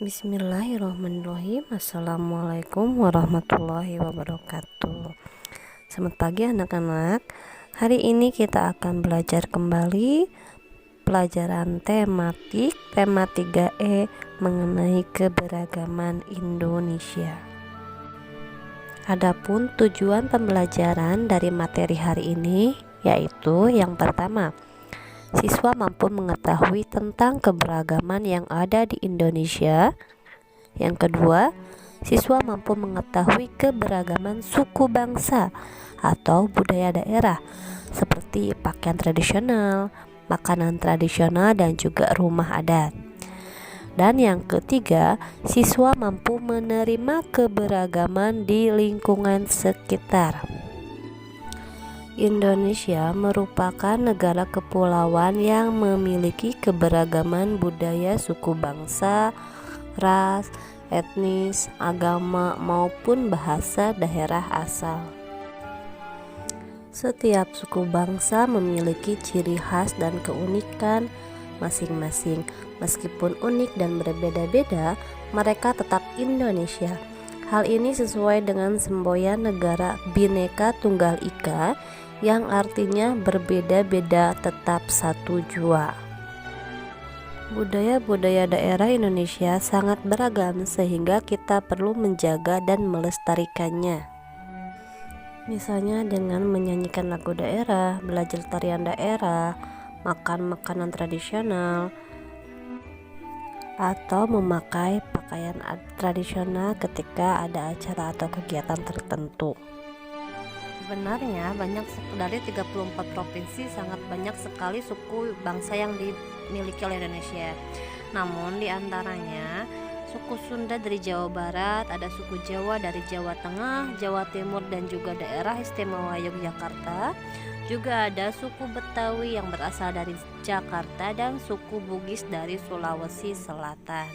Bismillahirrahmanirrahim. Assalamualaikum warahmatullahi wabarakatuh. Selamat pagi anak-anak. Hari ini kita akan belajar kembali pelajaran tematik tema 3E mengenai keberagaman Indonesia. Adapun tujuan pembelajaran dari materi hari ini yaitu yang pertama, siswa mampu mengetahui tentang keberagaman yang ada di Indonesia. Yang kedua, siswa mampu mengetahui keberagaman suku bangsa atau budaya daerah seperti pakaian tradisional, makanan tradisional, dan juga rumah adat. Dan yang ketiga, siswa mampu menerima keberagaman di lingkungan sekitar. Indonesia merupakan negara kepulauan yang memiliki keberagaman budaya suku bangsa, ras, etnis, agama, maupun bahasa daerah asal. Setiap suku bangsa memiliki ciri khas dan keunikan masing-masing. Meskipun unik dan berbeda-beda, mereka tetap Indonesia. Hal ini sesuai dengan semboyan negara Bhinneka Tunggal Ika yang artinya berbeda-beda tetap satu jua. Budaya-budaya daerah Indonesia sangat beragam sehingga kita perlu menjaga dan melestarikannya. Misalnya dengan menyanyikan lagu daerah, belajar tarian daerah, makan makanan tradisional, atau memakai pakaian tradisional ketika ada acara atau kegiatan tertentu. Sebenarnya dari 34 provinsi sangat banyak sekali suku bangsa yang dimiliki oleh Indonesia. Namun di antaranya suku Sunda dari Jawa Barat, ada suku Jawa dari Jawa Tengah, Jawa Timur, dan juga daerah istimewa Yogyakarta. Juga ada suku Betawi yang berasal dari Jakarta dan suku Bugis dari Sulawesi Selatan.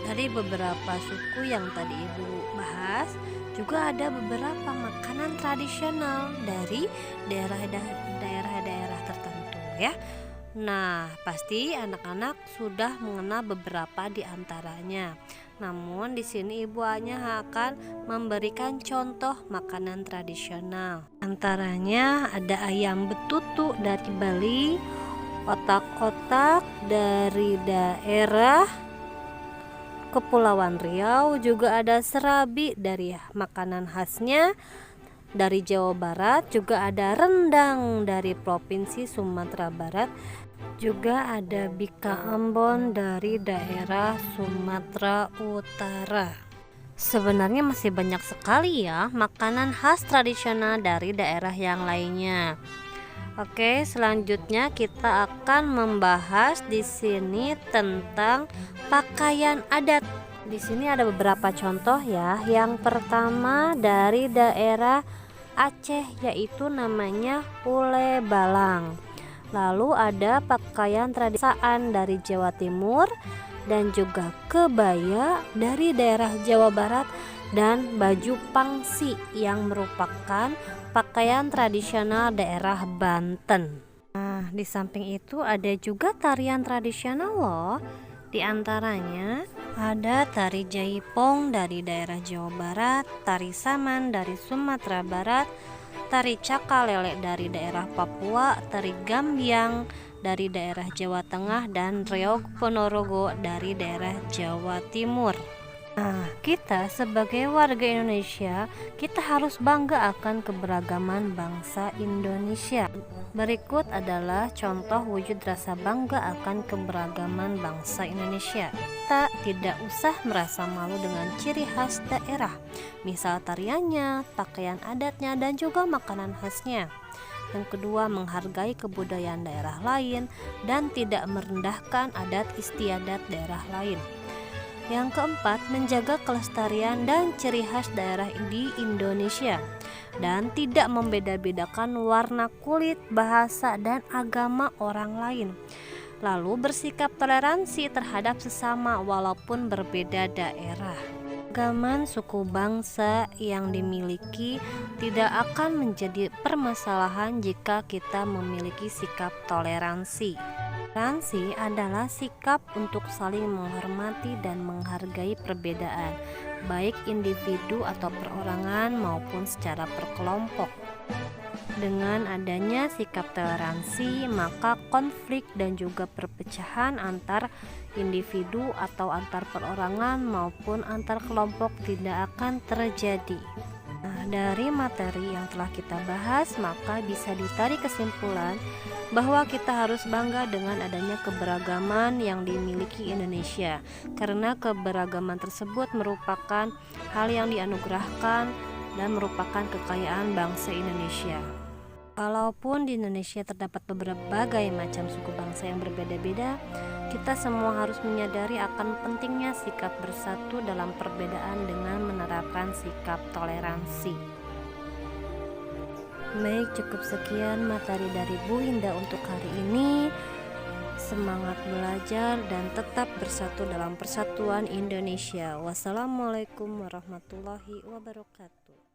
Dari beberapa suku yang tadi Ibu bahas, juga ada beberapa makanan tradisional dari daerah-daerah tertentu ya. Nah, pasti anak-anak sudah mengenal beberapa di antaranya. Namun di sini Ibu hanya akan memberikan contoh makanan tradisional. Antaranya ada ayam betutu dari Bali, otak-otak dari daerah Kepulauan Riau, juga ada serabi dari makanan khasnya dari Jawa Barat, juga ada rendang dari Provinsi Sumatera Barat, juga ada bika ambon dari daerah Sumatera Utara. Sebenarnya masih banyak sekali ya makanan khas tradisional dari daerah yang lainnya. Oke, selanjutnya kita akan membahas di sini tentang pakaian adat. Di sini ada beberapa contoh ya. Yang pertama dari daerah Aceh, yaitu namanya ule balang. Lalu ada pakaian tradisional dari Jawa Timur dan juga kebaya dari daerah Jawa Barat dan baju pangsi yang merupakan pakaian tradisional daerah Banten. Nah, di samping itu ada juga tarian tradisional loh. Di antaranya ada tari jaipong dari daerah Jawa Barat, tari saman dari Sumatera Barat, tari cakalele dari daerah Papua, tari gambiang dari daerah Jawa Tengah, dan reog ponorogo dari daerah Jawa Timur. Nah, kita sebagai warga Indonesia, kita harus bangga akan keberagaman bangsa Indonesia. Berikut adalah contoh wujud rasa bangga akan keberagaman bangsa Indonesia. Kita tidak usah merasa malu dengan ciri khas daerah, misal tariannya, pakaian adatnya, dan juga makanan khasnya. Yang kedua, menghargai kebudayaan daerah lain dan tidak merendahkan adat istiadat daerah lain. Yang keempat, menjaga kelestarian dan ciri khas daerah di Indonesia dan tidak membeda-bedakan warna kulit, bahasa, dan agama orang lain. Lalu bersikap toleransi terhadap sesama walaupun berbeda daerah. Keragaman suku bangsa yang dimiliki tidak akan menjadi permasalahan jika kita memiliki sikap toleransi. Toleransi adalah sikap untuk saling menghormati dan menghargai perbedaan, baik individu atau perorangan maupun secara berkelompok. Dengan adanya sikap toleransi, maka konflik dan juga perpecahan antar individu atau antar perorangan maupun antar kelompok tidak akan terjadi. Nah, dari materi yang telah kita bahas, maka bisa ditarik kesimpulan bahwa kita harus bangga dengan adanya keberagaman yang dimiliki Indonesia, karena keberagaman tersebut merupakan hal yang dianugerahkan dan merupakan kekayaan bangsa Indonesia. Walaupun di Indonesia terdapat berbagai macam suku bangsa yang berbeda-beda, kita semua harus menyadari akan pentingnya sikap bersatu dalam perbedaan dengan menerapkan sikap toleransi. Baik, cukup sekian materi dari Bu Indah untuk hari ini. Semangat belajar dan tetap bersatu dalam persatuan Indonesia. Wassalamualaikum warahmatullahi wabarakatuh.